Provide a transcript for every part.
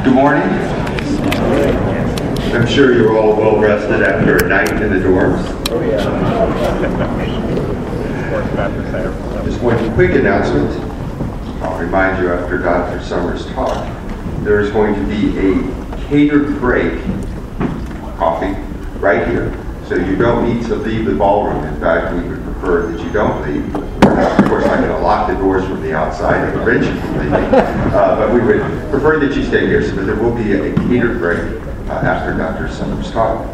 Good morning. I'm sure you're all well rested after a night in the dorms. Just one quick announcement. I'll remind you after Dr. Sommers' talk, there is going to be a catered break, coffee, right here. So you don't need to leave the ballroom. In fact, we would prefer that you don't leave. Of course, I'm going to lock the doors from the outside and prevent you from leaving. But we would prefer that you stay here, so that there will be a catered break after Dr. Sommers' talk.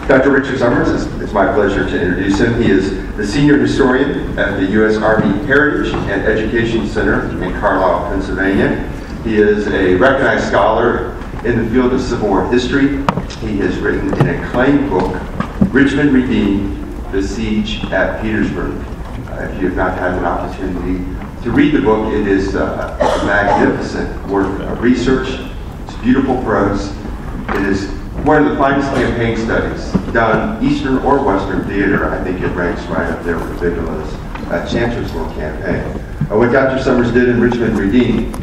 Dr. Richard Sommers, it's my pleasure to introduce him. He is the senior historian at the U.S. Army Heritage and Education Center in Carlisle, Pennsylvania. He is a recognized scholar in the field of Civil War history. He has written an acclaimed book, Richmond Redeemed, The Siege at Gettysburg. If you have not had an opportunity to read the book, it is a magnificent work of research. It's beautiful prose. It is one of the finest campaign studies done, Eastern or Western theater. I think it ranks right up there with Bigelow's Chancellorsville campaign. What Dr. Sommers did in Richmond Redeemed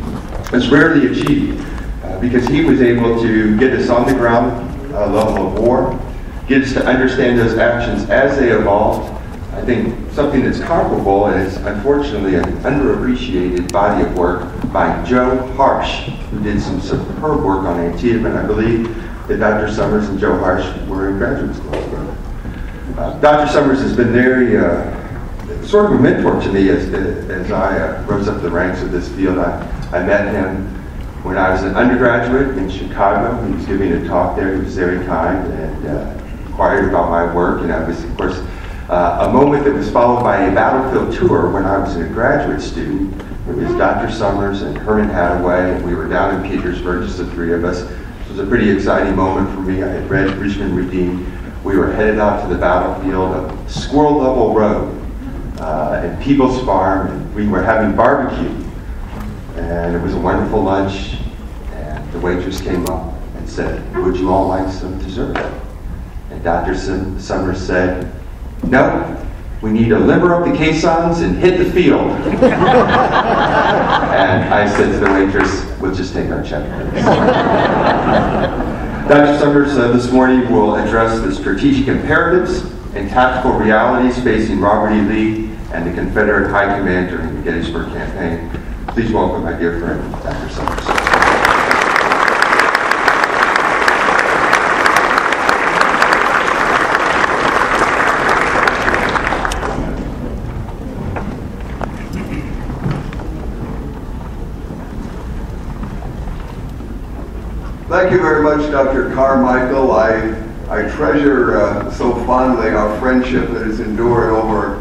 is rarely achieved because he was able to get us on the ground level of war, get us to understand those actions as they evolved. I think something that's comparable, and it's unfortunately an underappreciated body of work by Joe Harsh, who did some superb work on Antietam, and I believe that Dr. Sommers and Joe Harsh were in graduate school together. Dr. Sommers has been very sort of a mentor to me as I rose up the ranks of this field. I met him when I was an undergraduate in Chicago. He was giving a talk there. He was very kind and inquired about my work, and I was, of course, a moment that was followed by a battlefield tour when I was a graduate student. It was Dr. Sommers and Herman Hathaway, and we were down in Petersburg, just the three of us. It was a pretty exciting moment for me. I had read Richmond Redeemed. We were headed out to the battlefield of Squirrel Level Road at People's Farm, and we were having barbecue. And it was a wonderful lunch, and the waitress came up and said, "Would you all like some dessert?" And Dr. Sommers said, "No, we need to limber up the caissons and hit the field." And I said to the waitress, "We'll just take our check, please." Dr. Sommers this morning will address the strategic imperatives and tactical realities facing Robert E. Lee and the Confederate High Command during the Gettysburg campaign. Please welcome my dear friend, Dr. Sommers. Thank you very much, Dr. Carmichael. I treasure so fondly our friendship that has endured over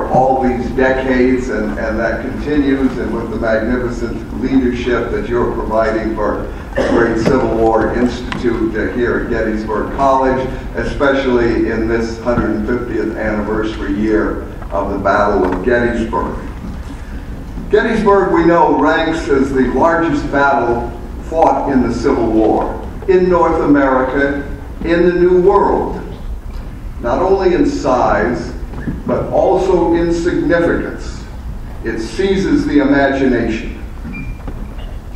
all these decades, and that continues, and with the magnificent leadership that you're providing for the great Civil War Institute here at Gettysburg College, especially in this 150th anniversary year of the Battle of Gettysburg. Gettysburg, we know, ranks as the largest battle fought in the Civil War, in North America, in the New World, not only in size, but also in significance. It seizes the imagination.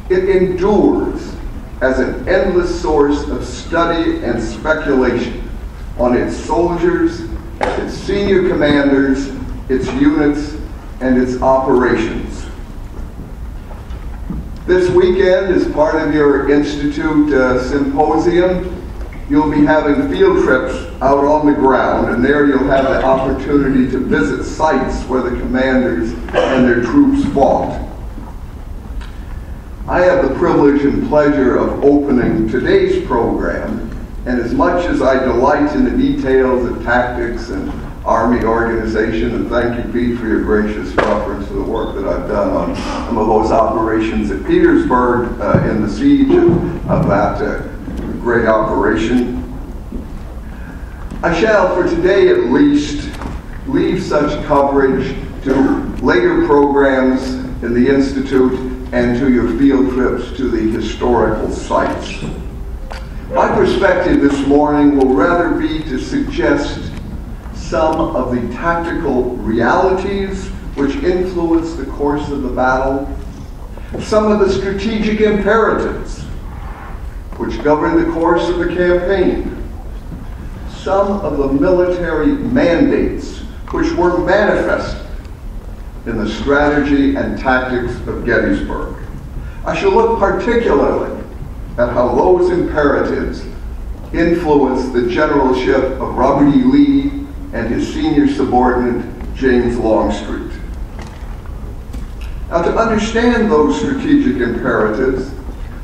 It endures as an endless source of study and speculation on its soldiers, its senior commanders, its units, and its operations. This weekend, as part of your Institute symposium, you'll be having field trips out on the ground, and there you'll have the opportunity to visit sites where the commanders and their troops fought. I have the privilege and pleasure of opening today's program, and as much as I delight in the details of tactics and Army organization, and thank you, Pete, for your gracious reference to the work that I've done on some of those operations at Petersburg in the siege of that great operation. I shall, for today at least, leave such coverage to later programs in the Institute and to your field trips to the historical sites. My perspective this morning will rather be to suggest some of the tactical realities which influence the course of the battle, some of the strategic imperatives which governed the course of the campaign, some of the military mandates which were manifest in the strategy and tactics of Gettysburg. I shall look particularly at how those imperatives influenced the generalship of Robert E. Lee and his senior subordinate, James Longstreet. Now, to understand those strategic imperatives,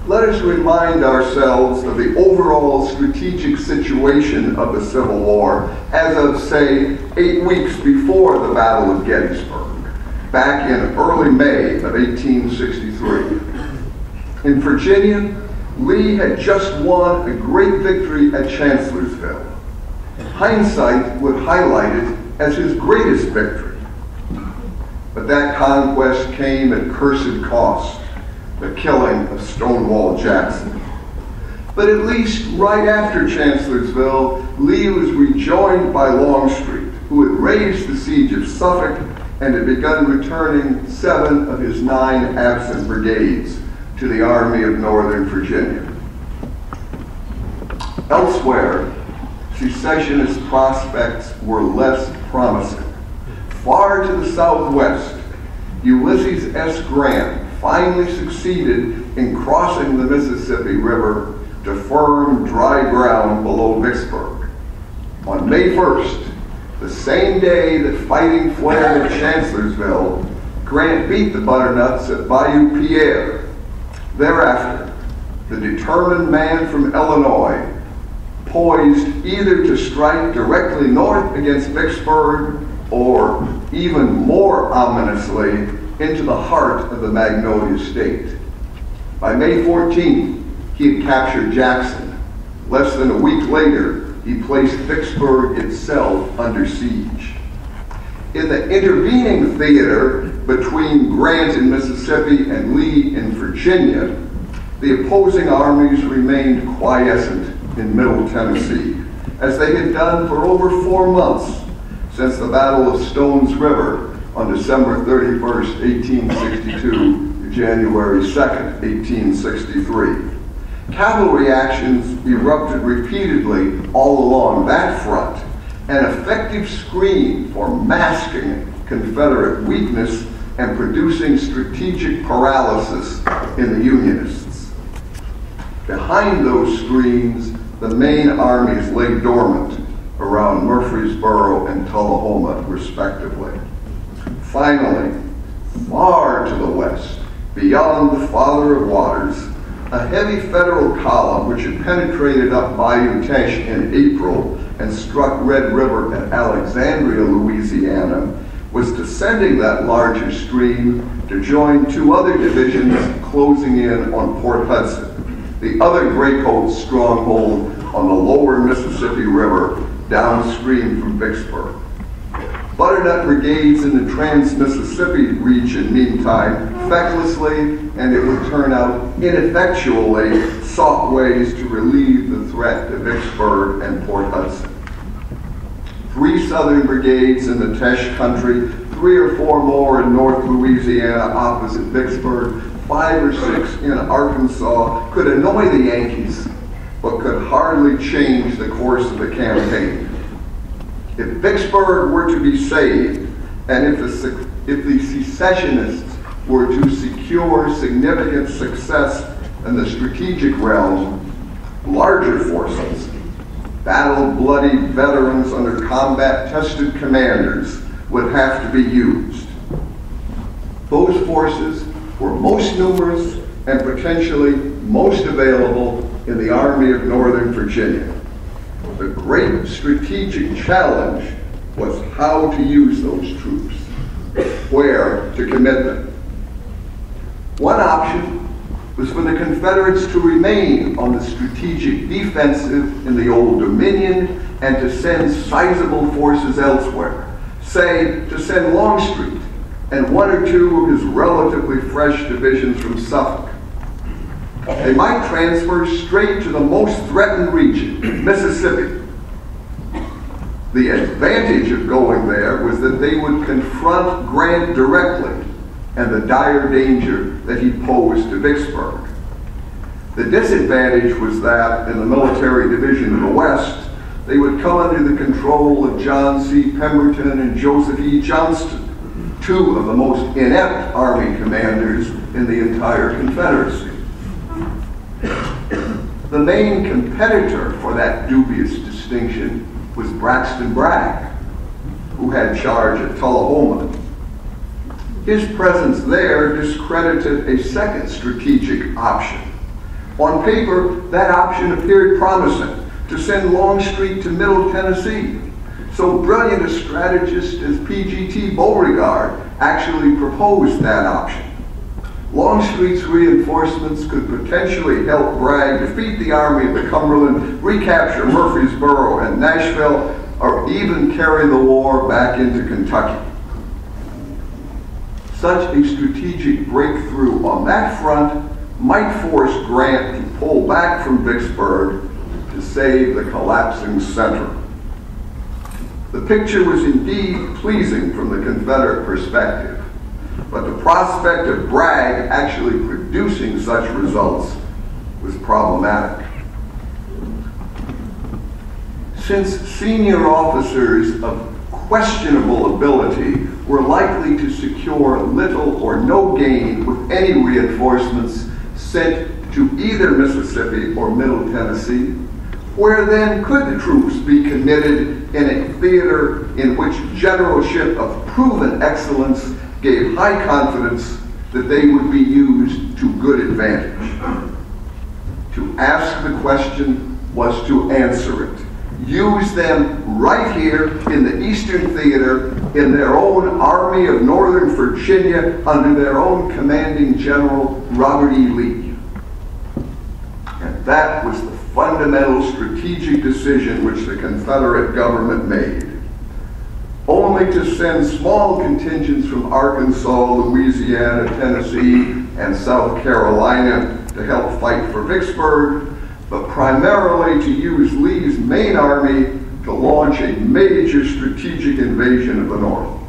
let us remind ourselves of the overall strategic situation of the Civil War as of, say, 8 weeks before the Battle of Gettysburg, back in early May of 1863. In Virginia, Lee had just won a great victory at Chancellorsville. Hindsight would highlight it as his greatest victory. But that conquest came at cursed cost, the killing of Stonewall Jackson. But at least right after Chancellorsville, Lee was rejoined by Longstreet, who had raised the siege of Suffolk and had begun returning 7 of his 9 absent brigades to the Army of Northern Virginia. Elsewhere, secessionist prospects were less promising. Far to the southwest, Ulysses S. Grant finally succeeded in crossing the Mississippi River to firm, dry ground below Vicksburg. On May 1st, the same day that fighting flared at Chancellorsville, Grant beat the Butternuts at Bayou Pierre. Thereafter, the determined man from Illinois, poised either to strike directly north against Vicksburg or, even more ominously, into the heart of the Magnolia State. By May 14th, he had captured Jackson. Less than a week later, he placed Vicksburg itself under siege. In the intervening theater between Grant in Mississippi and Lee in Virginia, the opposing armies remained quiescent in Middle Tennessee, as they had done for over 4 months since the Battle of Stones River on December 31st, 1862 to January 2nd, 1863. Cavalry actions erupted repeatedly all along that front, an effective screen for masking Confederate weakness and producing strategic paralysis in the Unionists. Behind those screens, the main armies lay dormant around Murfreesboro and Tullahoma, respectively. Finally, far to the west, beyond the Father of Waters, a heavy federal column which had penetrated up Bayou Teche in April and struck Red River at Alexandria, Louisiana, was descending that larger stream to join 2 other divisions closing in on Port Hudson, the other Greycoat stronghold on the lower Mississippi River downstream from Vicksburg. Butternut brigades in the trans-Mississippi region, meantime, fecklessly, and it would turn out ineffectually, sought ways to relieve the threat to Vicksburg and Port Hudson. 3 southern brigades in the Teche country, 3 or 4 more in North Louisiana opposite Vicksburg, 5 or 6 in Arkansas could annoy the Yankees, but could hardly change the course of the campaign. If Vicksburg were to be saved, and if the secessionists were to secure significant success in the strategic realm, larger forces, battle-bloodied veterans under combat-tested commanders, would have to be used. Those forces were most numerous and potentially most available in the Army of Northern Virginia. The great strategic challenge was how to use those troops, where to commit them. One option was for the Confederates to remain on the strategic defensive in the Old Dominion and to send sizable forces elsewhere, say to send Longstreet and 1 or 2 of his relatively fresh divisions from Suffolk. They might transfer straight to the most threatened region, Mississippi. The advantage of going there was that they would confront Grant directly and the dire danger that he posed to Vicksburg. The disadvantage was that in the Military Division of the West, they would come under the control of John C. Pemberton and Joseph E. Johnston, two of the most inept Army commanders in the entire Confederacy. The main competitor for that dubious distinction was Braxton Bragg, who had charge at Tullahoma. His presence there discredited a second strategic option. On paper, that option appeared promising, to send Longstreet to Middle Tennessee. So brilliant a strategist as P.G.T. Beauregard actually proposed that option. Longstreet's reinforcements could potentially help Bragg defeat the Army of the Cumberland, recapture Murfreesboro and Nashville, or even carry the war back into Kentucky. Such a strategic breakthrough on that front might force Grant to pull back from Vicksburg to save the collapsing center. The picture was indeed pleasing from the Confederate perspective, but the prospect of Bragg actually producing such results was problematic. Since senior officers of questionable ability were likely to secure little or no gain with any reinforcements sent to either Mississippi or Middle Tennessee, where then could the troops be committed in a theater in which generalship of proven excellence gave high confidence that they would be used to good advantage? To ask the question was to answer it. Use them right here in the Eastern Theater, in their own Army of Northern Virginia, under their own commanding general, Robert E. Lee. And that was the fundamental strategic decision which the Confederate government made. Only to send small contingents from Arkansas, Louisiana, Tennessee, and South Carolina to help fight for Vicksburg, but primarily to use Lee's main army to launch a major strategic invasion of the North.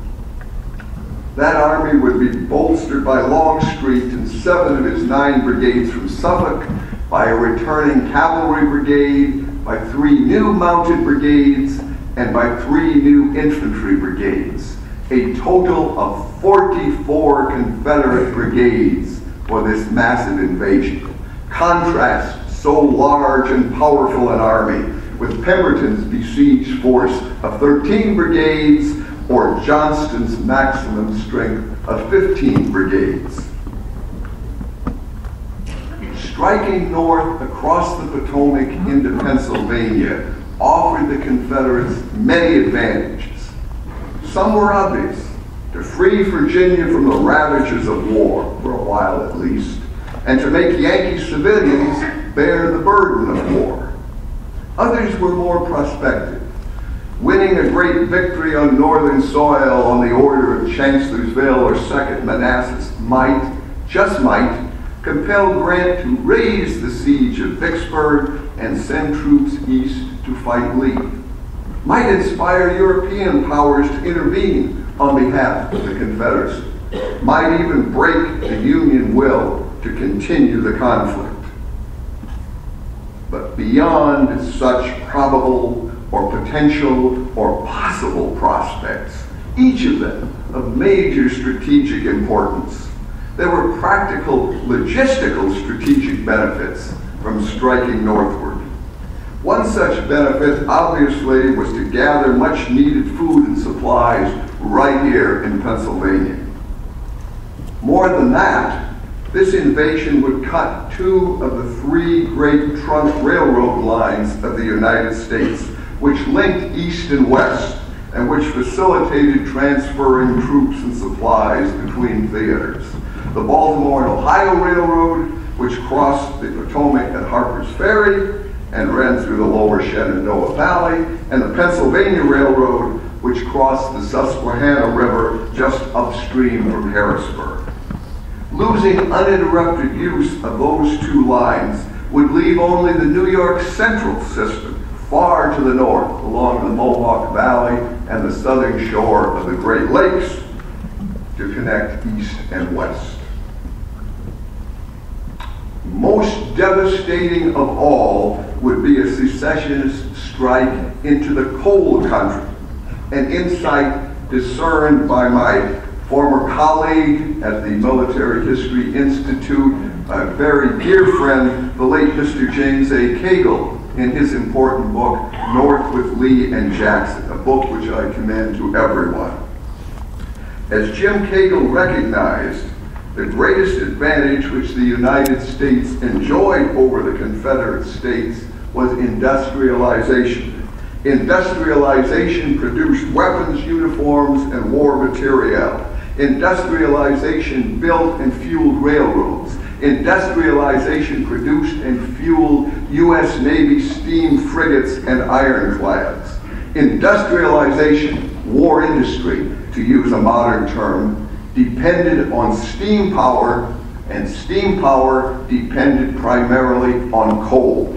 That army would be bolstered by Longstreet and 7 of his 9 brigades from Suffolk, by a returning cavalry brigade, by 3 new mounted brigades, and by 3 new infantry brigades. A total of 44 Confederate brigades for this massive invasion. Contrast so large and powerful an army with Pemberton's besieged force of 13 brigades or Johnston's maximum strength of 15 brigades. Striking north across the Potomac into Pennsylvania offered the Confederates many advantages. Some were obvious: to free Virginia from the ravages of war, for a while at least, and to make Yankee civilians bear the burden of war. Others were more prospective. Winning a great victory on northern soil on the order of Chancellorsville or 2nd Manassas might, just might, compel Grant to raise the siege of Vicksburg and send troops east to fight Lee. Might inspire European powers to intervene on behalf of the Confederacy. Might even break the Union will to continue the conflict. But beyond such probable or potential or possible prospects, each of them of major strategic importance, there were practical, logistical strategic benefits from striking northward. One such benefit, obviously, was to gather much needed food and supplies right here in Pennsylvania. More than that, this invasion would cut 2 of the 3 great trunk railroad lines of the United States, which linked east and west, and which facilitated transferring troops and supplies between theaters. The Baltimore and Ohio Railroad, which crossed the Potomac at Harper's Ferry and ran through the lower Shenandoah Valley, and the Pennsylvania Railroad, which crossed the Susquehanna River just upstream from Harrisburg. Losing uninterrupted use of those 2 lines would leave only the New York Central system far to the north along the Mohawk Valley and the southern shore of the Great Lakes to connect east and west. Most devastating of all would be a secessionist strike into the coal country, an insight discerned by my former colleague at the Military History Institute, a very dear friend, the late Mr. James A. Cagle, in his important book, North with Lee and Jackson, a book which I commend to everyone. As Jim Cagle recognized, the greatest advantage which the United States enjoyed over the Confederate States was industrialization. Industrialization produced weapons, uniforms, and war materiel. Industrialization built and fueled railroads. Industrialization produced and fueled U.S. Navy steam frigates and ironclads. Industrialization, war industry, to use a modern term, depended on steam power, and steam power depended primarily on coal.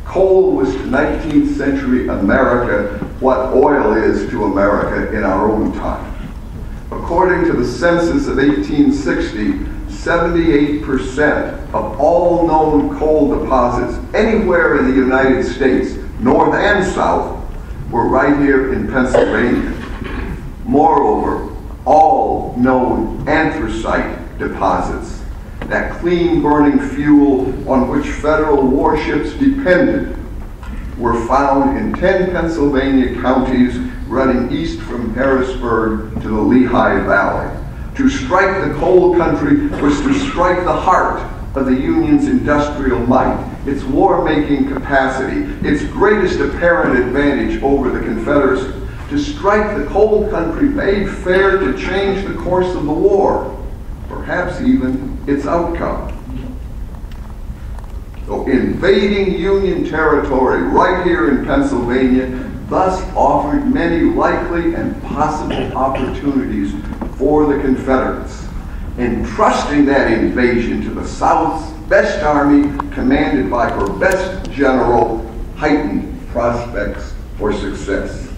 Coal was to 19th century America what oil is to America in our own time. According to the census of 1860, 78% of all known coal deposits anywhere in the United States, north and south, were right here in Pennsylvania. Moreover, all known anthracite deposits, that clean burning fuel on which federal warships depended, were found in 10 Pennsylvania counties running east from Harrisburg to the Lehigh Valley. To strike the coal country was to strike the heart of the Union's industrial might, its war-making capacity, its greatest apparent advantage over the Confederacy. To strike the coal country bade fair to change the course of the war, perhaps even its outcome. So invading Union territory right here in Pennsylvania thus offered many likely and possible opportunities for the Confederates, entrusting that invasion to the South's best army, commanded by her best general, heightened prospects for success.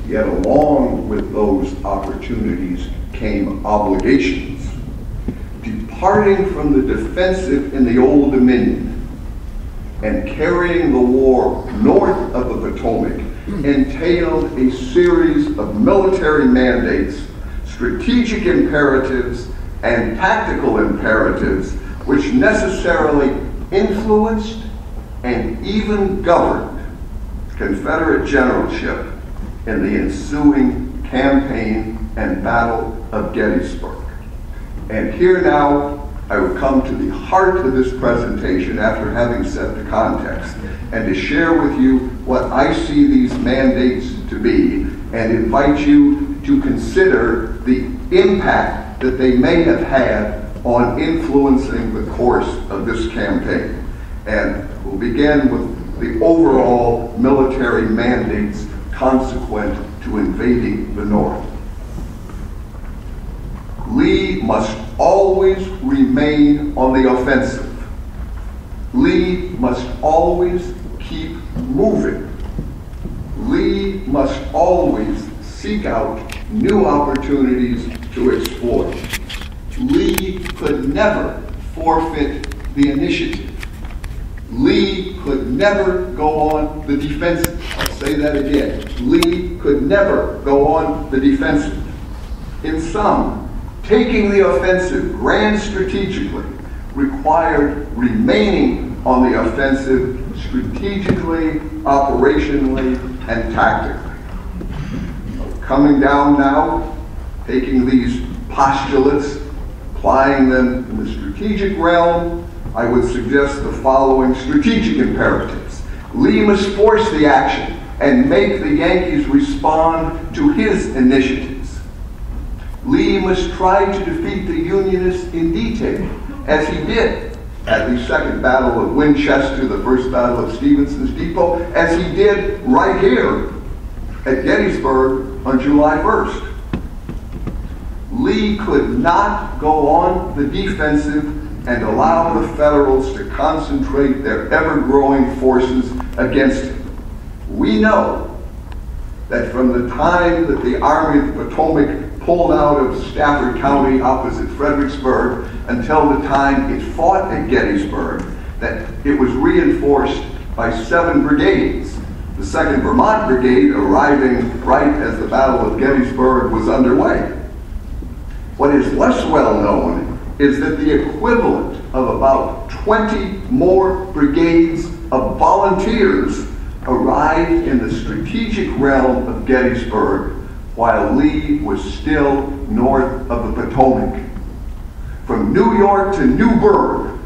Yet along with those opportunities came obligations. Departing from the defensive in the Old Dominion and carrying the war north of the Potomac entailed a series of military mandates, strategic imperatives, and tactical imperatives which necessarily influenced and even governed Confederate generalship in the ensuing campaign and Battle of Gettysburg. And here now, I would come to the heart of this presentation after having set the context, and to share with you what I see these mandates to be, and invite you to consider the impact that they may have had on influencing the course of this campaign. And we'll begin with the overall military mandates consequent to invading the North. Lee must always remain on the offensive. Lee must always keep moving. Lee must always seek out new opportunities to exploit. Lee could never forfeit the initiative. Lee could never go on the defensive. I'll say that again. Lee could never go on the defensive. In sum, taking the offensive grand strategically required remaining on the offensive strategically, operationally, and tactically. Coming down now, taking these postulates, applying them in the strategic realm, I would suggest the following strategic imperatives. Lee must force the action and make the Yankees respond to his initiatives. Lee must try to defeat the Unionists in detail, as he did at the Second Battle of Winchester, the First Battle of Stevenson's Depot, as he did right here at Gettysburg on July 1st. Lee could not go on the defensive and allow the Federals to concentrate their ever-growing forces against him. We know that from the time that the Army of the Potomac pulled out of Stafford County opposite Fredericksburg until the time it fought at Gettysburg, that it was reinforced by 7 brigades. The 2nd Vermont Brigade arriving right as the Battle of Gettysburg was underway. What is less well known is that the equivalent of about 20 more brigades of volunteers arrived in the strategic realm of Gettysburg while Lee was still north of the Potomac. From New York to New Bern,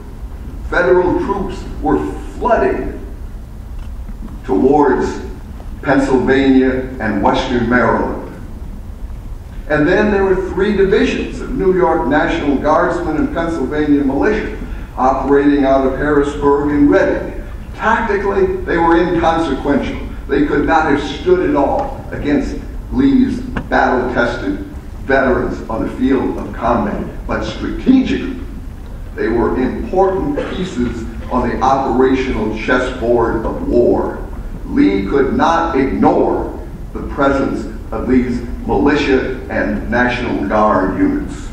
Federal troops were flooding towards Pennsylvania and Western Maryland. And then there were 3 divisions of New York National Guardsmen and Pennsylvania militia operating out of Harrisburg and Reading. Tactically, they were inconsequential. They could not have stood at all against Lee's battle-tested veterans on the field of combat. But strategically, they were important pieces on the operational chessboard of war. Lee could not ignore the presence of these militia and National Guard units.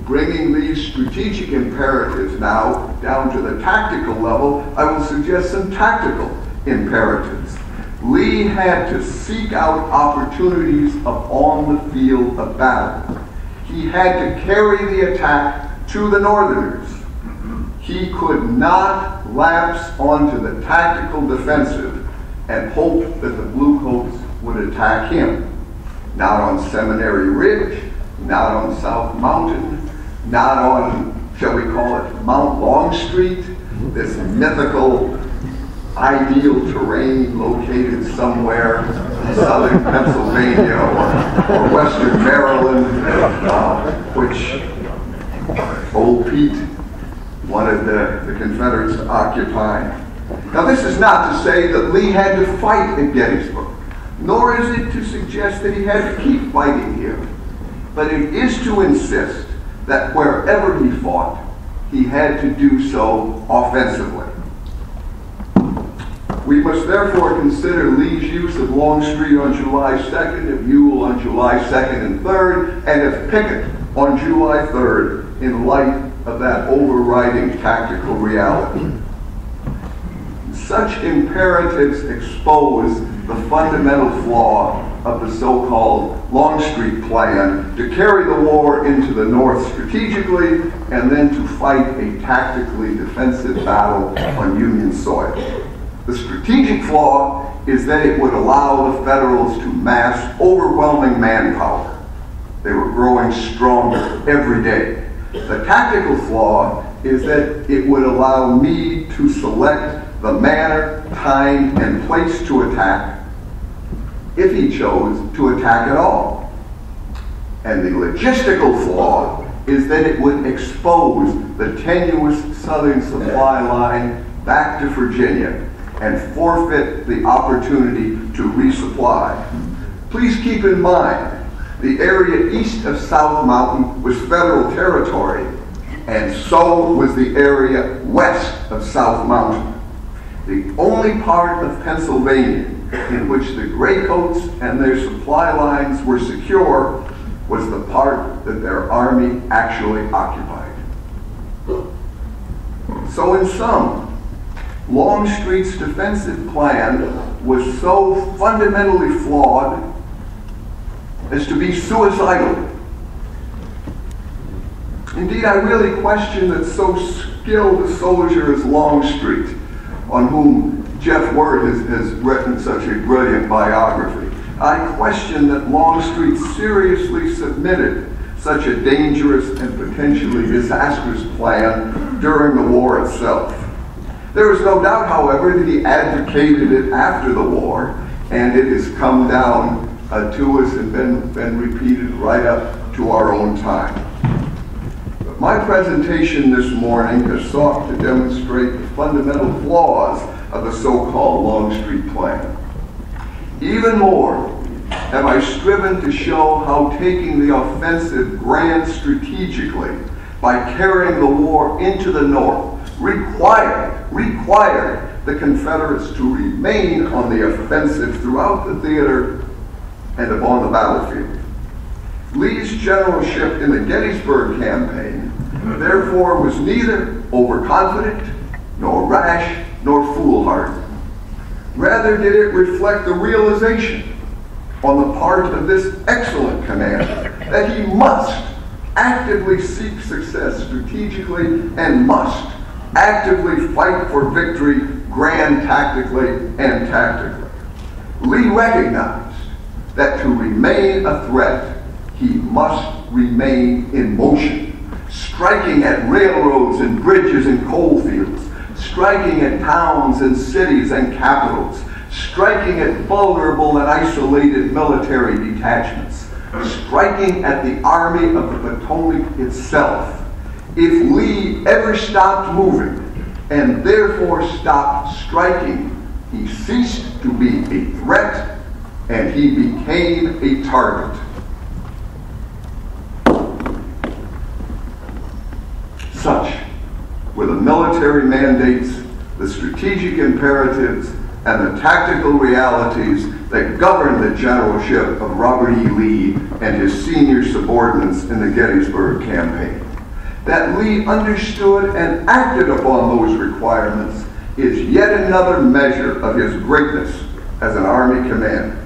Bringing these strategic imperatives now down to the tactical level, I will suggest some tactical imperatives. Lee had to seek out opportunities on the field of battle. He had to carry the attack to the Northerners. He could not lapse onto the tactical defensive and hope that the Bluecoats would attack him. Not on Seminary Ridge, not on South Mountain, not on, shall we call it, Mount Longstreet, this mythical ideal terrain located somewhere in southern Pennsylvania or western Maryland, which Old Pete wanted the Confederates to occupy. Now, this is not to say that Lee had to fight at Gettysburg, nor is it to suggest that he had to keep fighting here, but it is to insist that wherever he fought, he had to do so offensively. We must therefore consider Lee's use of Longstreet on July 2nd, of Ewell on July 2nd and 3rd, and of Pickett on July 3rd in light of that overriding tactical reality. Such imperatives expose the fundamental flaw of the so-called Longstreet plan to carry the war into the North strategically and then to fight a tactically defensive battle on Union soil. The strategic flaw is that it would allow the Federals to mass overwhelming manpower. They were growing stronger every day. The tactical flaw is that it would allow Meade to select the manner, time, and place to attack, if he chose to attack at all. And the logistical flaw is that it would expose the tenuous southern supply line back to Virginia and forfeit the opportunity to resupply. Please keep in mind, the area east of South Mountain was federal territory, and so was the area west of South Mountain. The only part of Pennsylvania in which the Graycoats and their supply lines were secure was the part that their army actually occupied. So in sum, Longstreet's defensive plan was so fundamentally flawed as to be suicidal. Indeed, I really question that so skilled a soldier as Longstreet, on whom Jeff Word has written such a brilliant biography, I question that Longstreet seriously submitted such a dangerous and potentially disastrous plan during the war itself. There is no doubt, however, that he advocated it after the war, and it has come down to us and been repeated right up to our own time. But my presentation this morning has sought to demonstrate the fundamental flaws of the so-called Longstreet plan. Even more, have I striven to show how taking the offensive grand strategically by carrying the war into the North required the Confederates to remain on the offensive throughout the theater and upon the battlefield. Lee's generalship in the Gettysburg campaign, therefore, was neither overconfident, nor rash, nor foolhardy. Rather did it reflect the realization on the part of this excellent commander that he must actively seek success strategically and must actively fight for victory grand tactically and tactically. Lee recognized that to remain a threat, he must remain in motion, striking at railroads and bridges and coal fields, striking at towns and cities and capitals, striking at vulnerable and isolated military detachments, striking at the Army of the Potomac itself. If Lee ever stopped moving and therefore stopped striking, he ceased to be a threat and he became a target. Such were the military mandates, the strategic imperatives, and the tactical realities that governed the generalship of Robert E. Lee and his senior subordinates in the Gettysburg campaign. That Lee understood and acted upon those requirements is yet another measure of his greatness as an Army commander.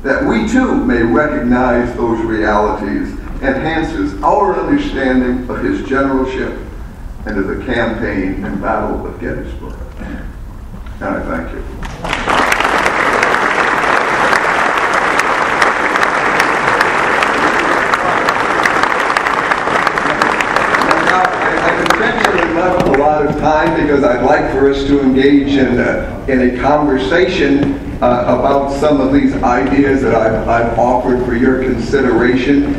That we too may recognize those realities enhances our understanding of his generalship and of the campaign and Battle of Gettysburg. And I thank you. I've intentionally left a lot of time because I'd like for us to engage in a conversation about some of these ideas that I've offered for your consideration.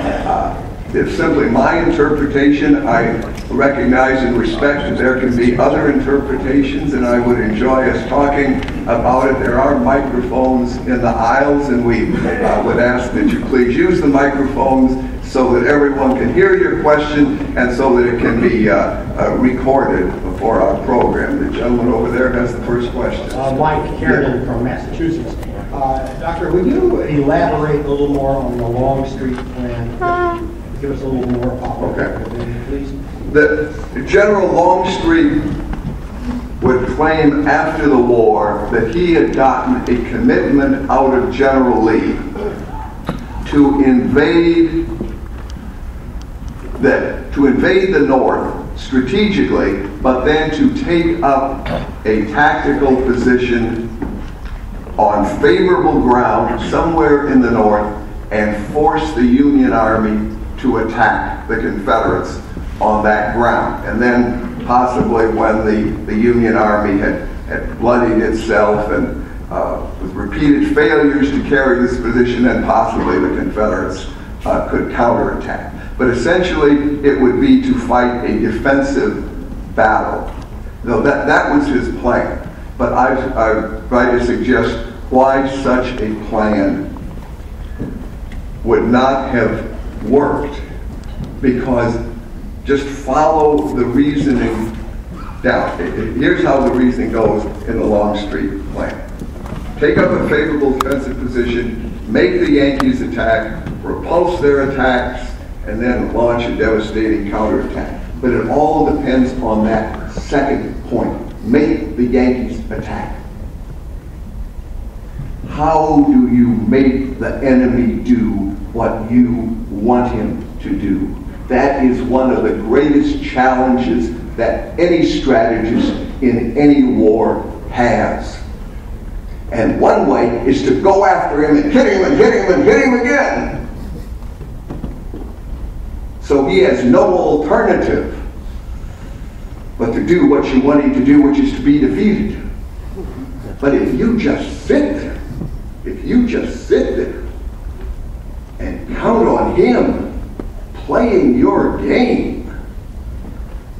It's simply my interpretation. I recognize and respect that there can be other interpretations, and I would enjoy us talking about it. There are microphones in the aisles, and we would ask that you please use the microphones so that everyone can hear your question and so that it can be recorded for our program. The gentleman over there has the first question. Mike Kiernan from Massachusetts. Doctor, would you elaborate a little more on the Longstreet plan? Give us a little more about it, please. The General Longstreet would claim after the war that he had gotten a commitment out of General Lee to invade the North strategically, but then to take up a tactical position on favorable ground somewhere in the North and force the Union Army to attack the Confederates on that ground. And then possibly when the Union Army had bloodied itself and with repeated failures to carry this position, then possibly the Confederates could counterattack. But essentially it would be to fight a defensive battle. No, that was his plan. But I try to suggest why such a plan would not have worked, because just follow the reasoning down. Here's how the reasoning goes in the Longstreet plan. Take up a favorable defensive position, make the Yankees attack, repulse their attacks, and then launch a devastating counterattack. But it all depends on that second point. Make the Yankees attack. How do you make the enemy do what you want him to do? That is one of the greatest challenges that any strategist in any war has. And one way is to go after him and hit him and hit him and hit him again. So he has no alternative but to do what you want him to do, which is to be defeated. But if you just sit there, and count on him playing your game,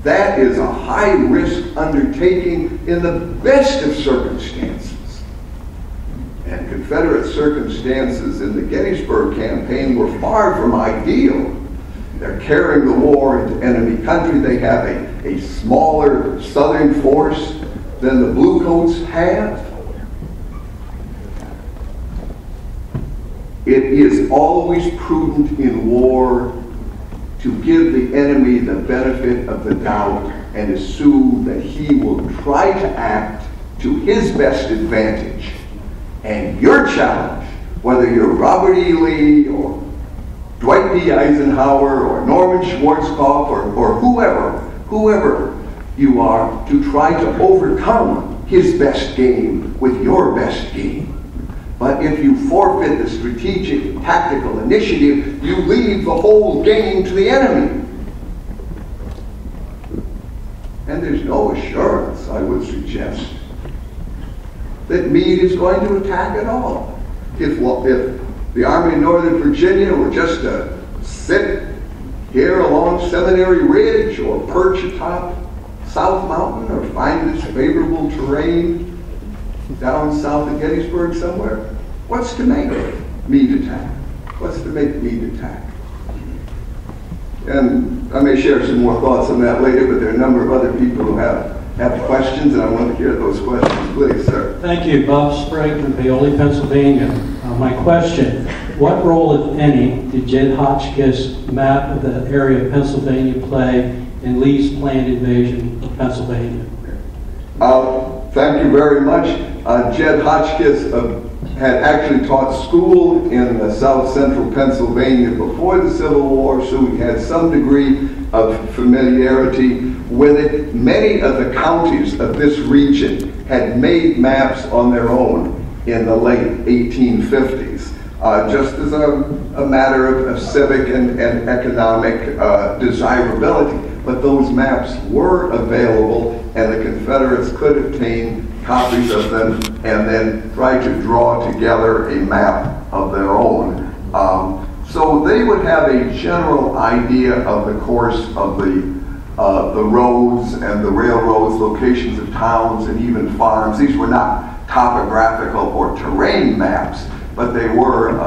that is a high-risk undertaking in the best of circumstances. And Confederate circumstances in the Gettysburg campaign were far from ideal. They're carrying the war into enemy country. They have a smaller southern force than the Bluecoats have. It is always prudent in war to give the enemy the benefit of the doubt and assume that he will try to act to his best advantage. And your challenge, whether you're Robert E. Lee or Dwight D. Eisenhower or Norman Schwarzkopf or whoever you are, to try to overcome his best game with your best game. But if you forfeit the strategic, tactical initiative, you leave the whole game to the enemy. And there's no assurance, I would suggest, that Meade is going to attack at all. If the Army of Northern Virginia were just to sit here along Seminary Ridge or perch atop South Mountain or find this favorable terrain down south of Gettysburg somewhere, what's to make Meade attack? What's to make Meade attack? And I may share some more thoughts on that later, but there are a number of other people who have questions, and I want to hear those questions. Please, sir. Thank you. Bob Sprague from Paoli, Pennsylvania. My question, what role, if any, did Jed Hotchkiss' map of the area of Pennsylvania play in Lee's planned invasion of Pennsylvania? Thank you very much. Jed Hotchkiss had actually taught school in South Central Pennsylvania before the Civil War, so he had some degree of familiarity with it. Many of the counties of this region had made maps on their own in the late 1850s, just as a matter of civic and economic desirability. But those maps were available, and the Confederates could obtain copies of them and then try to draw together a map of their own. So they would have a general idea of the course of the roads and the railroads, locations of towns and even farms. These were not topographical or terrain maps, but they were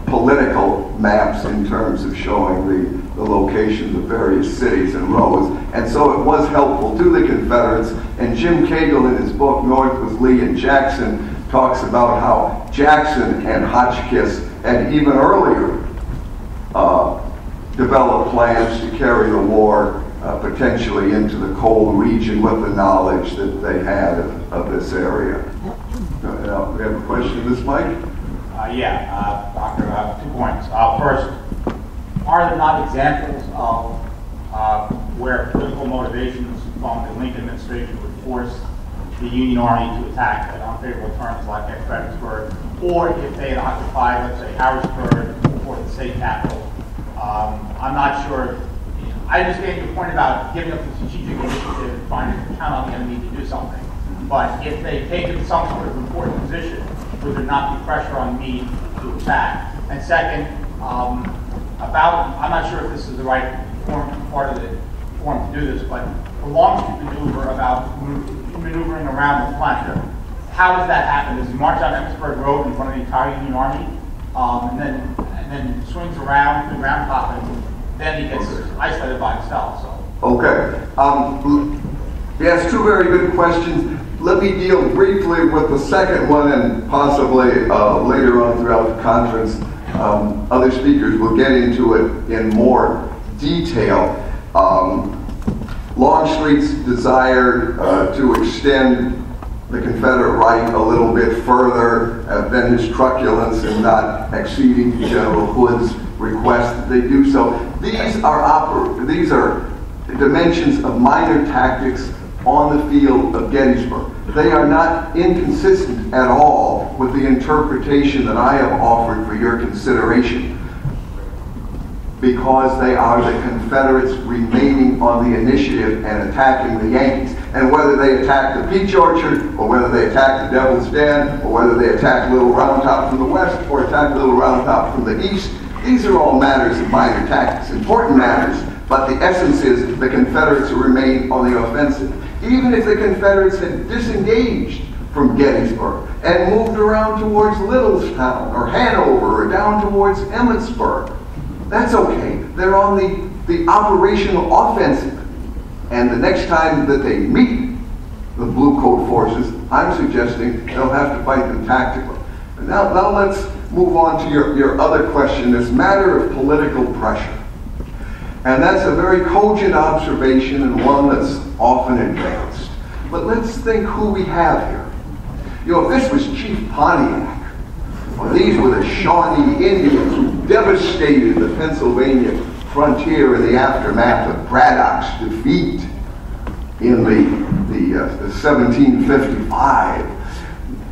political maps in terms of showing the locations of various cities and roads. And so it was helpful to the Confederates. And Jim Cagle, in his book, North with Lee and Jackson, talks about how Jackson and Hotchkiss had even earlier developed plans to carry the war potentially into the coal region with the knowledge that they had of this area. We have a question. This Mike? Doctor, 2 points. First, are there not examples of where political motivations from the Lincoln administration would force the Union Army to attack at unfavorable terms like at Gettysburg, or if they had occupied, let's say, Harrisburg or the state capital? I'm not sure. I understand your point about giving up the strategic initiative and trying to count on the enemy to do something. But if they take some sort of important position, would there not be pressure on me to attack? And second, I'm not sure if this is the right part of the form to do this, but the Longstreet maneuver about maneuvering around the flank. How does that happen? Does he march down Gettysburg Road in front of the entire Union Army, and then swings around to the Round Top, and then he gets isolated by himself? So. Okay. Yes, 2 very good questions. Let me deal briefly with the second one, and possibly later on throughout the conference, other speakers will get into it in more detail. Longstreet's desire to extend the Confederate right a little bit further, then his truculence in not acceding to General Hood's request that they do so. These are dimensions of minor tactics on the field of Gettysburg. They are not inconsistent at all with the interpretation that I have offered for your consideration, because they are the Confederates remaining on the initiative and attacking the Yankees. And whether they attack the Peach Orchard, or whether they attack the Devil's Den, or whether they attack Little Round Top from the west, or attack Little Round Top from the east, these are all matters of minor tactics, important matters, but the essence is the Confederates remain on the offensive. Even if the Confederates had disengaged from Gettysburg and moved around towards Littlestown or Hanover or down towards Emmitsburg, that's okay. They're on the operational offensive. And the next time that they meet the Blue Coat forces, I'm suggesting they'll have to fight them tactically. And now move on to your other question, this matter of political pressure. And that's a very cogent observation and one that's often advanced. But let's think who we have here. You know, if this was Chief Pontiac, or these were the Shawnee Indians who devastated the Pennsylvania frontier in the aftermath of Braddock's defeat in the 1755,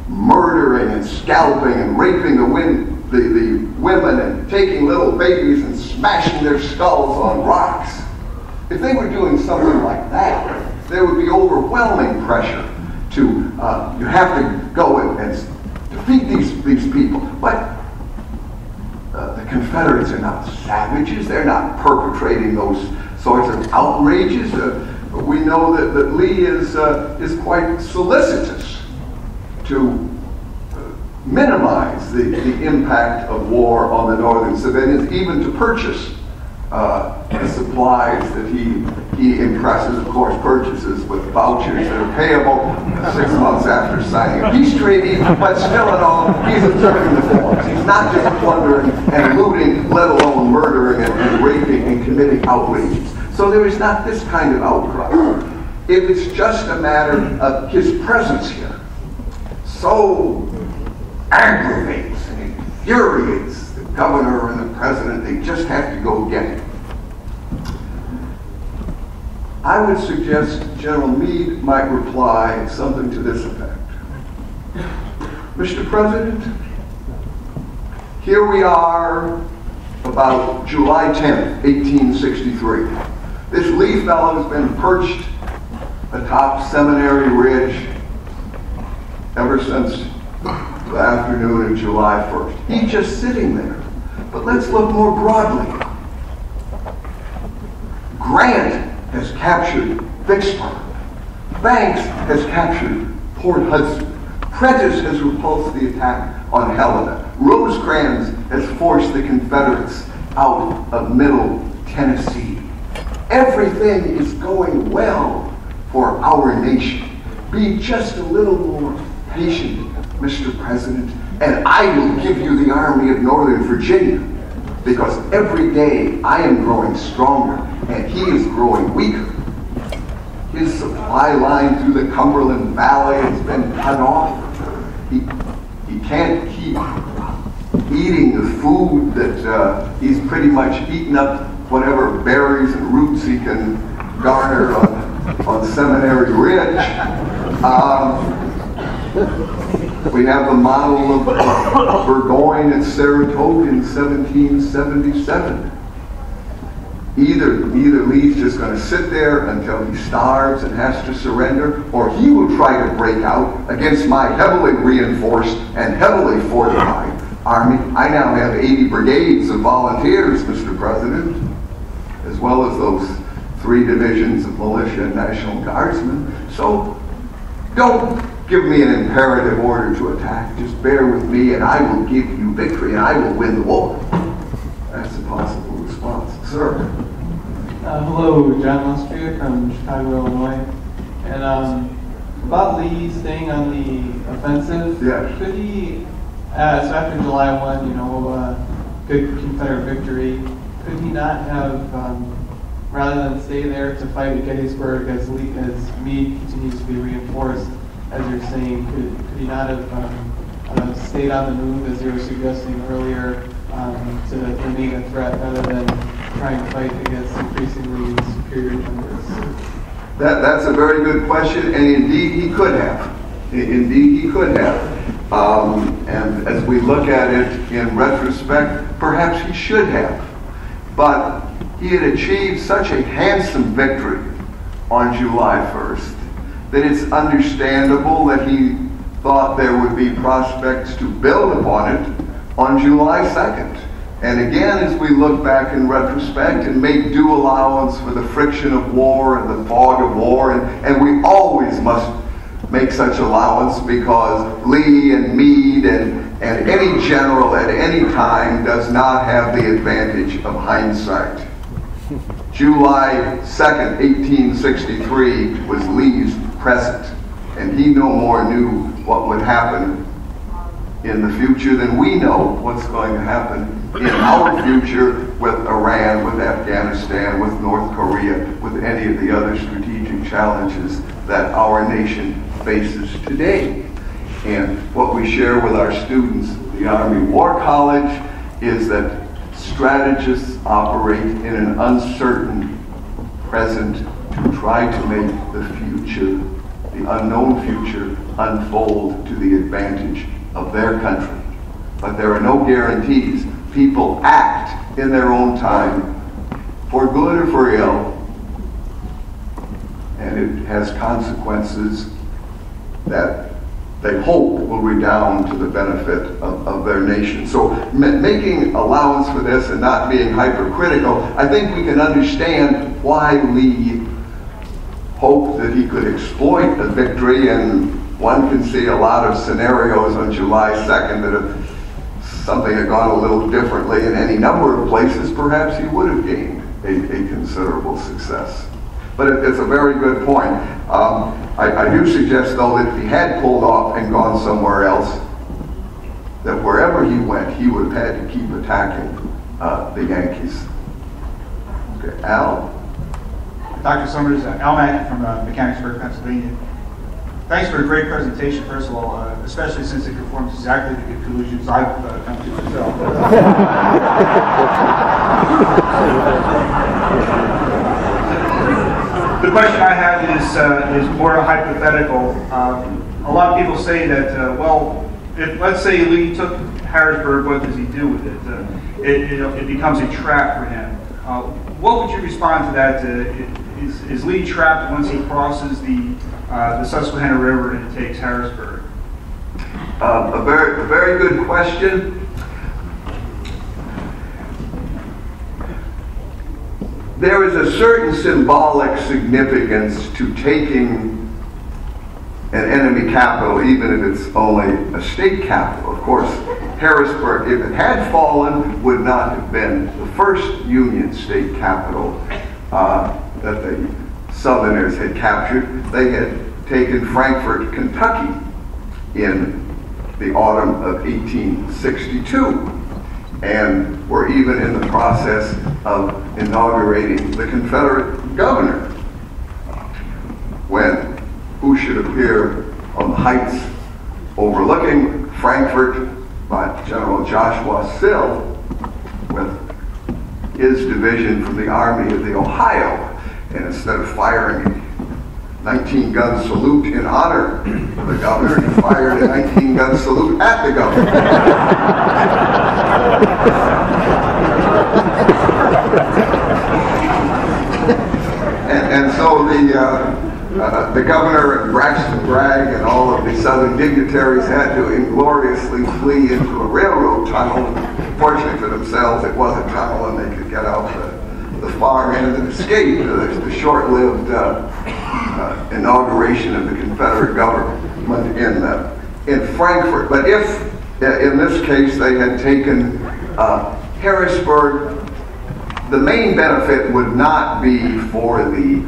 murdering and scalping and raping the women and taking little babies and smashing their skulls on rocks. If they were doing something like that, there would be overwhelming pressure to, you have to go and defeat these people. But the Confederates are not savages. They're not perpetrating those sorts of outrages. We know that Lee is quite solicitous to minimize the impact of war on the northern civilians, even to purchase the supplies that he impresses, of course, purchases with vouchers that are payable 6 months after signing a peace treaty, but still in all, he's observing the forms. He's not just plundering and looting, let alone murdering and raping and committing outrages. So there is not this kind of outcry. If it's just a matter of his presence here, so aggravates and infuriates the governor and the president, they just have to go get him. I would suggest General Meade might reply something to this effect. Mr. President, here we are about July 10th, 1863. This Lee fellow has been perched atop Seminary Ridge ever since the afternoon of July 1st. He's just sitting there. But let's look more broadly. Grant has captured Vicksburg. Banks has captured Port Hudson. Prentiss has repulsed the attack on Helena. Rosecrans has forced the Confederates out of Middle Tennessee. Everything is going well for our nation. Be just a little more patient, Mr. President, and I will give you the Army of Northern Virginia, because every day I am growing stronger and he is growing weaker. His supply line through the Cumberland Valley has been cut off. He can't keep eating the food that he's pretty much eaten up whatever berries and roots he can garner on Seminary Ridge. We have the model of Burgoyne at Saratoga in 1777. Either Lee's just going to sit there until he starves and has to surrender, or he will try to break out against my heavily reinforced and heavily fortified army. I now have 80 brigades of volunteers, Mr. President, as well as those 3 divisions of militia and National Guardsmen. So don't give me an imperative order to attack. Just bear with me and I will give you victory and I will win the war. That's a possible response. Sir. Hello, John Lustrick from Chicago, Illinois. And about Lee staying on the offensive, yes. Could he, so after July 1, good Confederate victory, could he not have, rather than stay there to fight at Gettysburg as Meade continues to be reinforced, as you're saying, could he not have stayed on the move, as you were suggesting earlier, to remain a threat rather than trying to fight against increasingly superior numbers? That's a very good question, and indeed he could have. Indeed he could have. And as we look at it in retrospect, perhaps he should have. But he had achieved such a handsome victory on July 1st that it's understandable that he thought there would be prospects to build upon it on July 2nd. And again, as we look back in retrospect and make due allowance for the friction of war and the fog of war, and we always must make such allowance because Lee and Meade and any general at any time does not have the advantage of hindsight. July 2nd, 1863 was Lee's present, and he no more knew what would happen in the future, then we know what's going to happen in our future with Iran, with Afghanistan, with North Korea, with any of the other strategic challenges that our nation faces today. And what we share with our students at the Army War College is that strategists operate in an uncertain present to try to make the future, the unknown future, unfold to the advantage of their country. But there are no guarantees. People act in their own time, for good or for ill, and it has consequences that they hope will redound to the benefit of their nation. So making allowance for this and not being hypercritical, I think we can understand why Lee hoped that he could exploit the victory, and one can see a lot of scenarios on July 2nd that if something had gone a little differently in any number of places, perhaps he would have gained a considerable success. But it's a very good point. I do suggest, though, that if he had pulled off and gone somewhere else, that wherever he went, he would have had to keep attacking the Yankees. Okay, Al? Dr. Sommers, Al Mack from Gettysburg, Pennsylvania. Thanks for a great presentation, first of all, especially since it conforms exactly to the conclusions I've come to myself. The question I have is more hypothetical. A lot of people say that, well, if, let's say Lee took Harrisburg, what does he do with it? It becomes a trap for him. What would you respond to that? Is Lee trapped once he crosses the Susquehanna River and takes Harrisburg? A very good question. There is a certain symbolic significance to taking an enemy capital, even if it's only a state capital. Of course, Harrisburg, if it had fallen, would not have been the first Union state capital that the Southerners had captured. They had taken Frankfort, Kentucky in the autumn of 1862. And were even in the process of inaugurating the Confederate governor when who should appear on the heights overlooking Frankfort by General Joshua Sill with his division from the Army of the Ohio. And instead of firing a 19-gun salute in honor of the governor, he fired a 19-gun salute at the governor. And so the governor and Braxton Bragg and all of the Southern dignitaries had to ingloriously flee into a railroad tunnel. Fortunately for themselves, it was a tunnel and they could get out the far end and escape the short-lived inauguration of the Confederate government in Frankfort. But if, in this case, they had taken Harrisburg, the main benefit would not be for the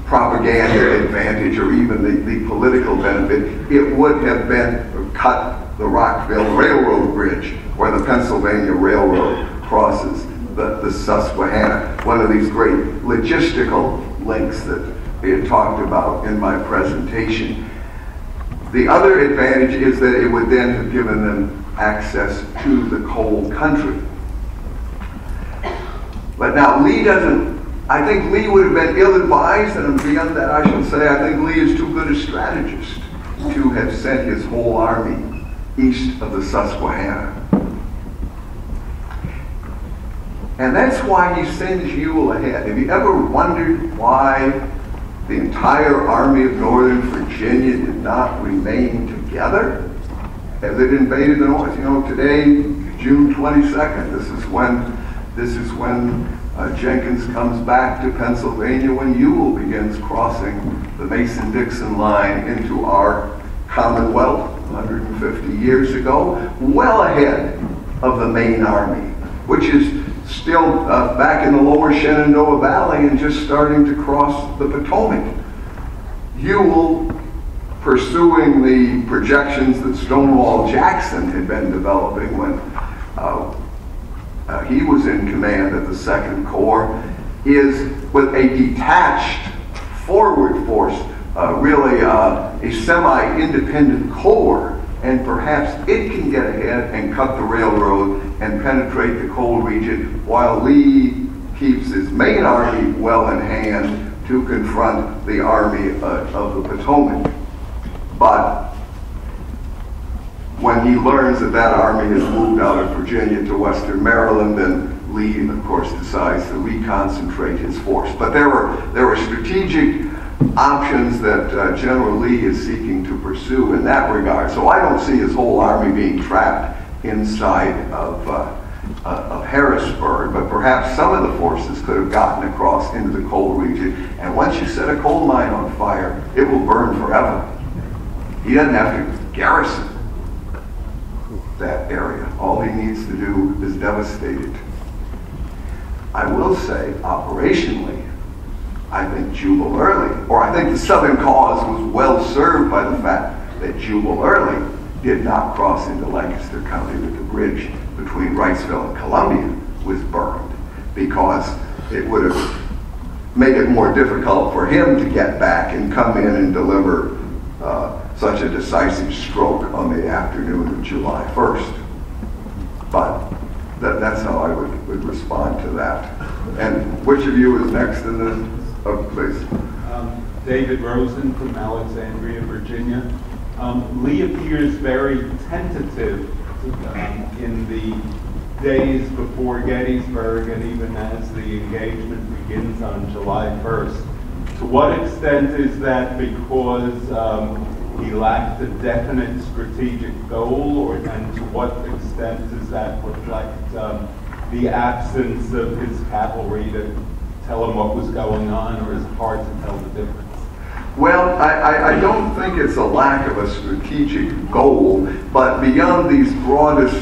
propaganda advantage or even the political benefit. It would have been cut the Rockville Railroad Bridge where the Pennsylvania Railroad crosses the Susquehanna, one of these great logistical links that we had talked about in my presentation. The other advantage is that it would then have given them access to the cold country. But now Lee doesn't, I think Lee would have been ill-advised, and beyond that I should say I think Lee is too good a strategist to have sent his whole army east of the Susquehanna. And that's why he sends Ewell ahead. Have you ever wondered why the entire Army of Northern Virginia did not remain together as it invaded the North? You know, today, June 22nd, this is when Jenkins comes back to Pennsylvania, when Ewell begins crossing the Mason-Dixon line into our Commonwealth 150 years ago, well ahead of the main army, which is still back in the lower Shenandoah Valley and just starting to cross the Potomac. Ewell pursuing the projections that Stonewall Jackson had been developing when he was in command of the Second Corps, is with a detached forward force, really a semi-independent corps, and perhaps it can get ahead and cut the railroad and penetrate the coal region while Lee keeps his main army well in hand to confront the Army of the Potomac. But when he learns that that army has moved out of Virginia to western Maryland, then Lee, of course, decides to reconcentrate his force. But there were strategic options that General Lee is seeking to pursue in that regard. So I don't see his whole army being trapped inside of Harrisburg, but perhaps some of the forces could have gotten across into the coal region. And once you set a coal mine on fire, it will burn forever. He doesn't have to garrison that area. All he needs to do is devastate it. I will say, operationally, I think Jubal Early, or I think the Southern cause was well served by the fact that Jubal Early did not cross into Lancaster County with the bridge between Wrightsville and Columbia was burned, because it would have made it more difficult for him to get back and come in and deliver such a decisive stroke on the afternoon of July 1st. But that's how I would respond to that. And which of you is next in this? Oh, please. David Rosen from Alexandria, Virginia. Lee appears very tentative in the days before Gettysburg, and even as the engagement begins on July 1st. To what extent is that because he lacked a definite strategic goal, and to what extent does that reflect the absence of his cavalry to tell him what was going on, or is it hard to tell the difference? Well, I don't think it's a lack of a strategic goal, but beyond these broadest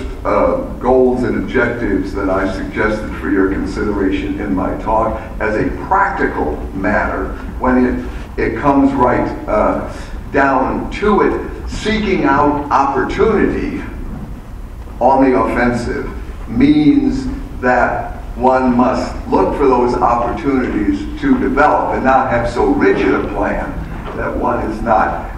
goals and objectives that I suggested for your consideration in my talk, as a practical matter, when it comes right down to it, seeking out opportunity on the offensive means that one must look for those opportunities to develop and not have so rigid a plan that one is not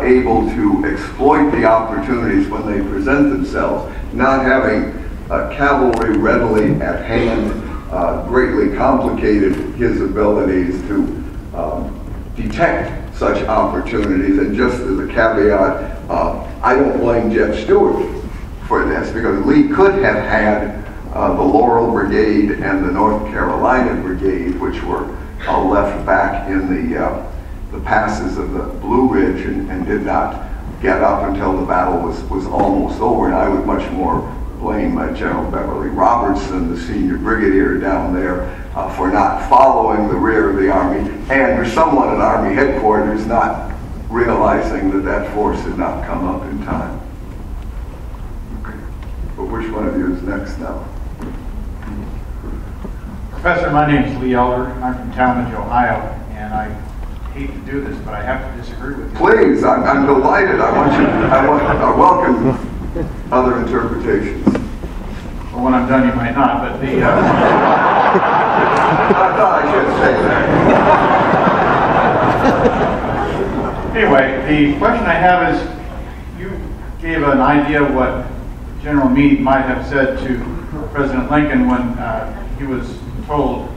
able to exploit the opportunities when they present themselves. Not having cavalry readily at hand greatly complicated his abilities to detect such opportunities. And just as a caveat, I don't blame Jeff Stewart for this, because Lee could have had the Laurel Brigade and the North Carolina Brigade, which were left back in the passes of the Blue Ridge and did not get up until the battle was almost over. And I would much more blame General Beverly Robertson, the senior brigadier down there, for not following the rear of the Army, and for someone at Army headquarters not realizing that that force had not come up in time. Okay. But which one of you is next now? Professor, my name is Lee Elder. I'm from Talmadge, Ohio, and I hate to do this, but I have to disagree with you. Please, I'm delighted. I welcome other interpretations. Well, when I'm done, you might not, but the... I thought I should say that. Anyway, the question I have is, you gave an idea of what General Meade might have said to President Lincoln when he was told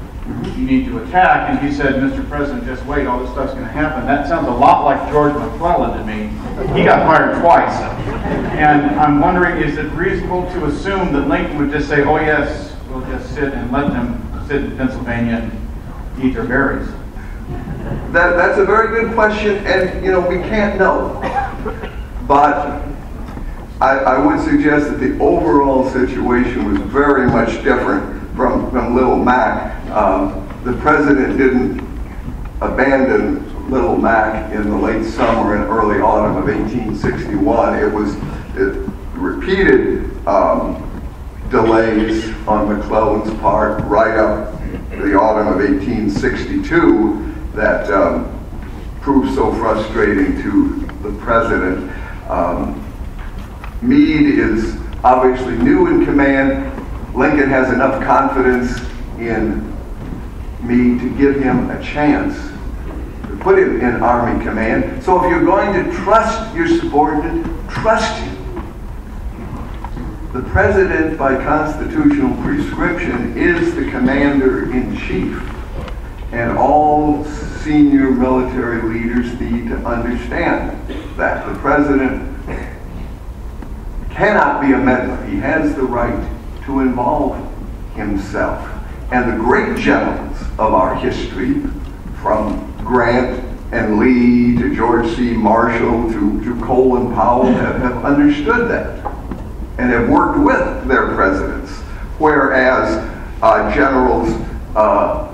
you need to attack, and he said, Mr. President, just wait, all this stuff's going to happen. That sounds a lot like George McClellan to me. He got fired twice. And I'm wondering, is it reasonable to assume that Lincoln would just say, oh yes, we'll just sit and let them sit in Pennsylvania and eat their berries? That's a very good question, and we can't know. But I would suggest that the overall situation was very much different from Little Mac. The president didn't abandon Little Mac in the late summer and early autumn of 1861. It was repeated delays on McClellan's part right up the autumn of 1862 that proved so frustrating to the president. Meade is obviously new in command. Lincoln has enough confidence in Meade to give him a chance to put him in Army command. So if you're going to trust your subordinate, trust him. The president, by constitutional prescription, is the commander-in-chief. And all senior military leaders need to understand that. The president cannot be a meddler. He has the right to involve himself. And the great generals of our history, from Grant and Lee to George C. Marshall to Cole and Powell, have understood that and have worked with their presidents. Whereas generals of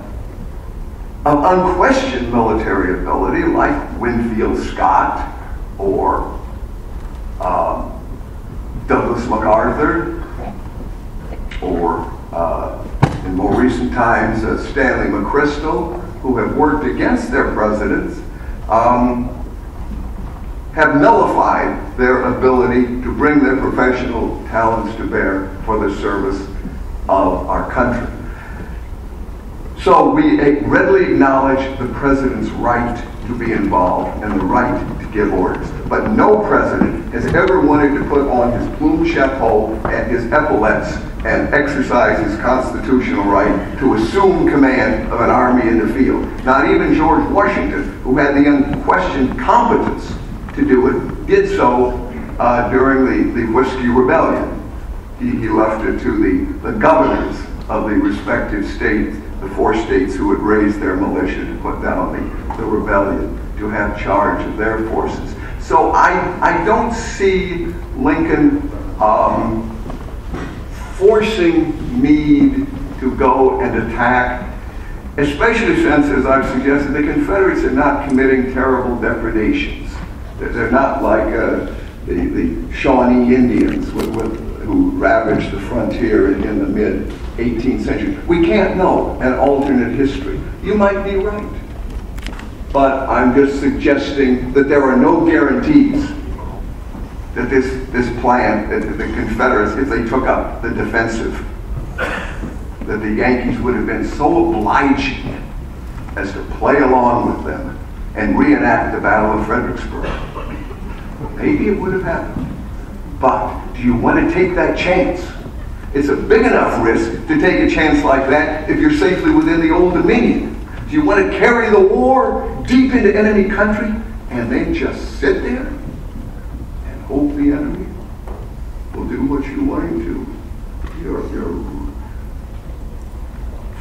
unquestioned military ability, like Winfield Scott or Douglas MacArthur, or in more recent times, Stanley McChrystal, who have worked against their presidents, have nullified their ability to bring their professional talents to bear for the service of our country. So we readily acknowledge the president's right to be involved and the right to give orders. But no president has ever wanted to put on his plume chapeau and his epaulets and exercise his constitutional right to assume command of an army in the field. Not even George Washington, who had the unquestioned competence to do it, did so during the Whiskey Rebellion. He left it to the governors of the respective states, the 4 states who had raised their militia to put down the rebellion, to have charge of their forces. So I don't see Lincoln forcing Meade to go and attack, especially since, as I've suggested, the Confederates are not committing terrible depredations. They're not like the Shawnee Indians who ravaged the frontier in the mid-18th century. We can't know an alternate history. You might be right. But I'm just suggesting that there are no guarantees that this plan, that the Confederates, if they took up the defensive, that the Yankees would have been so obliging as to play along with them and reenact the Battle of Fredericksburg. Maybe it would have happened. But do you want to take that chance? It's a big enough risk to take a chance like that if you're safely within the Old Dominion. Do you want to carry the war deep into enemy country and then just sit there and hope the enemy will do what you want him to? You're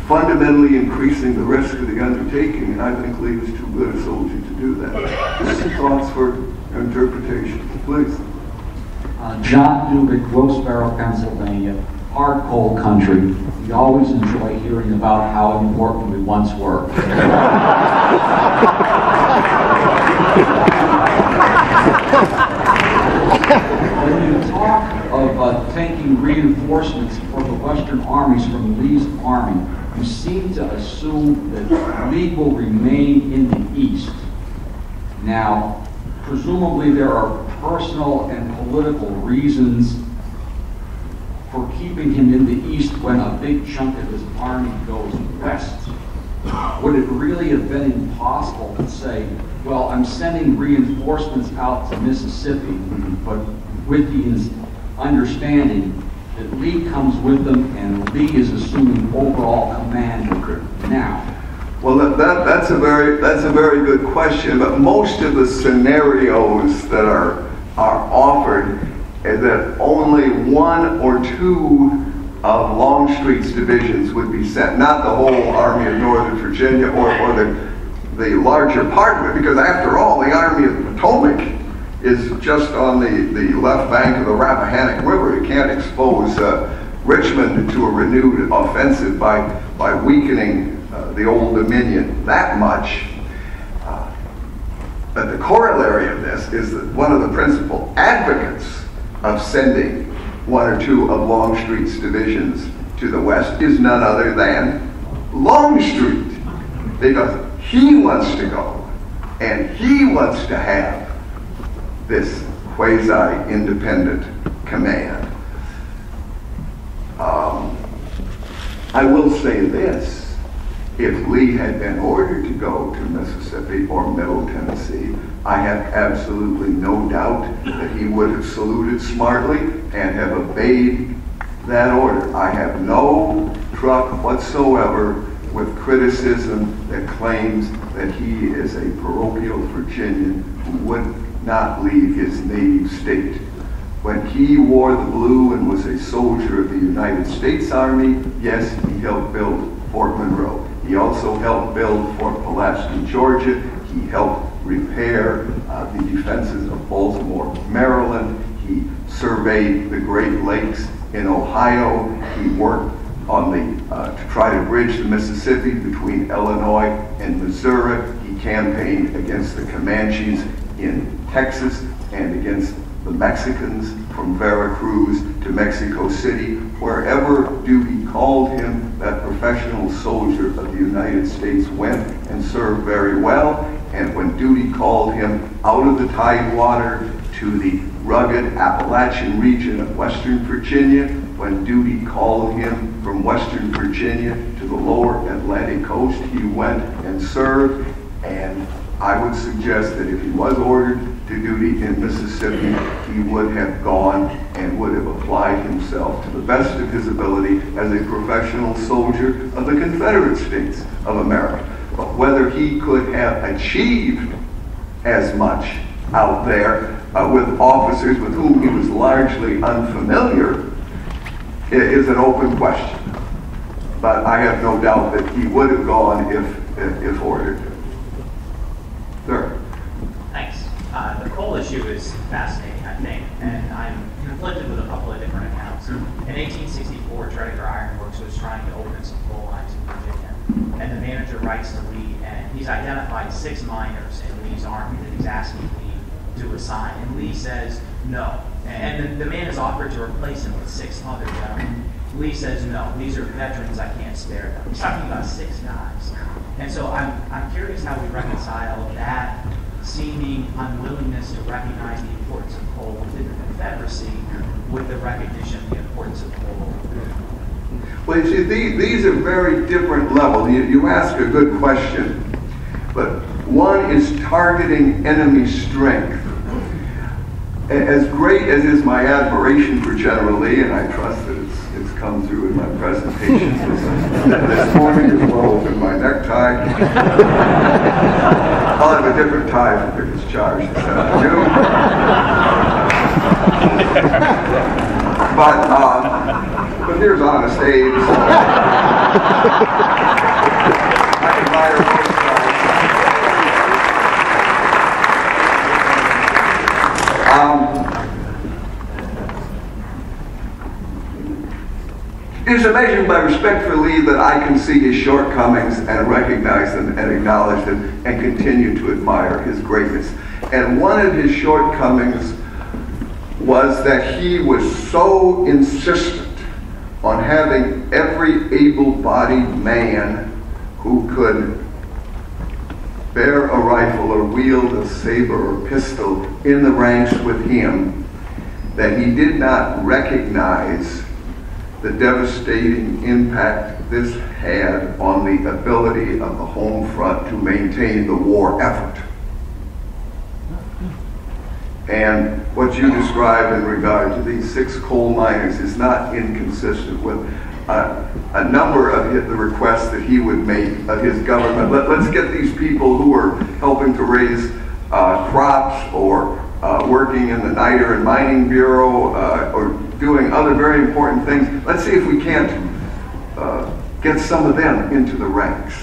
fundamentally increasing the risk of the undertaking, and I think Lee was too good a soldier to do that. Just some thoughts for interpretation, please. John Dubik, Roseboro, Pennsylvania, hard cold country. We always enjoy hearing about how important we once were. When you talk of taking reinforcements for the Western armies from Lee's army, you seem to assume that Lee will remain in the East. Now, presumably there are personal and political reasons for keeping him in the East when a big chunk of his army goes west. Would it really have been impossible to say, well, I'm sending reinforcements out to Mississippi, but with the understanding that Lee comes with them and Lee is assuming overall command now? Well, that's a very good question, but most of the scenarios that are offered is that only 1 or 2 of Longstreet's divisions would be sent, not the whole Army of Northern Virginia or the larger part of it, because after all, the Army of the Potomac is just on the left bank of the Rappahannock River. It can't expose Richmond to a renewed offensive by weakening the Old Dominion that much. But the corollary of this is that one of the principal advocates of sending 1 or 2 of Longstreet's divisions to the west is none other than Longstreet. Because he wants to go, and he wants to have this quasi-independent command. I will say this: if Lee had been ordered to go to Mississippi or Middle Tennessee, I have absolutely no doubt that he would have saluted smartly and have obeyed that order. I have no truck whatsoever with criticism that claims that he is a parochial Virginian who would not leave his native state. When he wore the blue and was a soldier of the United States Army, yes, he helped build Fort Monroe. He also helped build Fort Pulaski, Georgia. He helped repair the defenses of Baltimore, Maryland. He surveyed the Great Lakes in Ohio. He worked on to try to bridge the Mississippi between Illinois and Missouri. He campaigned against the Comanches in Texas and against the Mexicans from Veracruz to Mexico City. Wherever duty called him, that professional soldier of the United States went and served very well. And when duty called him out of the Tidewater to the rugged Appalachian region of Western Virginia, when duty called him from Western Virginia to the lower Atlantic coast, he went and served. And I would suggest that if he was ordered to duty in Mississippi, he would have gone and would have applied himself to the best of his ability as a professional soldier of the Confederate States of America. But whether he could have achieved as much out there with officers with whom he was largely unfamiliar is an open question. But I have no doubt that he would have gone if ordered. Sir. Thanks. The coal issue is fascinating, I think, and I'm conflicted with a couple of different accounts. In 1864, Tredegar Iron Works was trying to open some coal mines in Virginia, and the manager writes to Lee, and he's identified 6 miners in Lee's army that he's asking Lee to assign, and Lee says no. And the man is offered to replace him with 6 other gentlemen. Lee says no, these are veterans, I can't spare them. He's talking about 6 guys. And so I'm curious how we reconcile that seeming unwillingness to recognize the importance of coal within the Confederacy with the recognition of the importance of coal. Well, you see, these are very different levels. You ask a good question, but one is targeting enemy strength. As great as is my admiration for General Lee, and I trust that it's come through in my presentation this morning as well as in my necktie. I'll have a different tie for Vickers Charge this afternoon. But here's honest Abe. I admire both sides. It is amazing by respect for Lee that I can see his shortcomings and recognize them and acknowledge them and continue to admire his greatness. And one of his shortcomings was that he was so insistent on having every able-bodied man who could bear a rifle or wield a saber or pistol in the ranks with him, that he did not recognize the devastating impact this had on the ability of the home front to maintain the war effort. And what you described in regard to these 6 coal miners is not inconsistent with a number of the requests that he would make of his government. Let's get these people who are helping to raise crops or working in the Niter and Mining Bureau or doing other very important things. Let's see if we can't get some of them into the ranks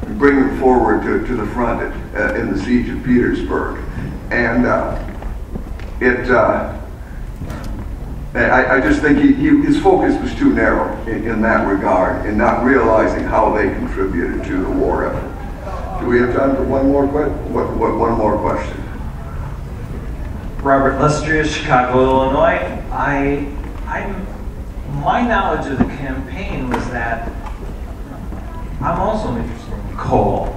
and bring them forward to the front in the siege of Petersburg. And I just think his focus was too narrow in that regard, in not realizing how they contributed to the war effort. Do we have time for one more question? Robert Lestrius, Chicago, Illinois. My knowledge of the campaign was that I'm also interested in coal.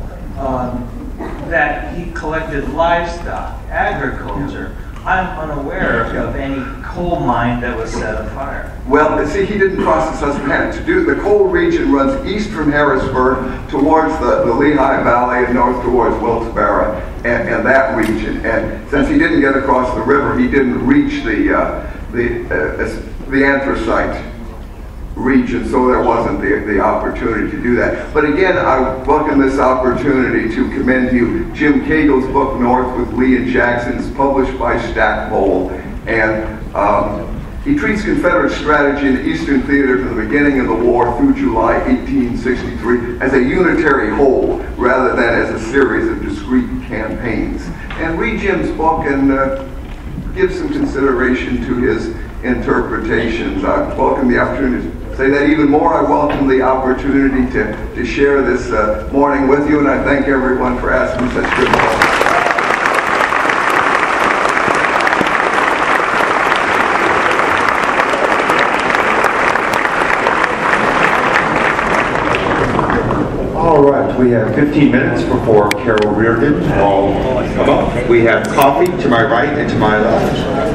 That he collected livestock, agriculture, I'm unaware of any coal mine that was set afire. Well, see, he didn't cross the Susquehanna. The coal region runs east from Harrisburg towards the Lehigh Valley and north towards Wilkes-Barre and that region. And since he didn't get across the river, he didn't reach the anthracite region, so there wasn't the opportunity to do that. But again, I welcome this opportunity to commend to you Jim Cagle's book, North with Lee and Jackson. It's published by Stackpole. And he treats Confederate strategy in the Eastern Theater from the beginning of the war through July 1863 as a unitary whole, rather than as a series of discrete campaigns. And read Jim's book and give some consideration to his interpretations. I welcome the opportunity to say that even more. I welcome the opportunity to share this morning with you, and I thank everyone for asking such good questions. All right, we have 15 minutes before Carol Reardon will come up. We have coffee to my right and to my left.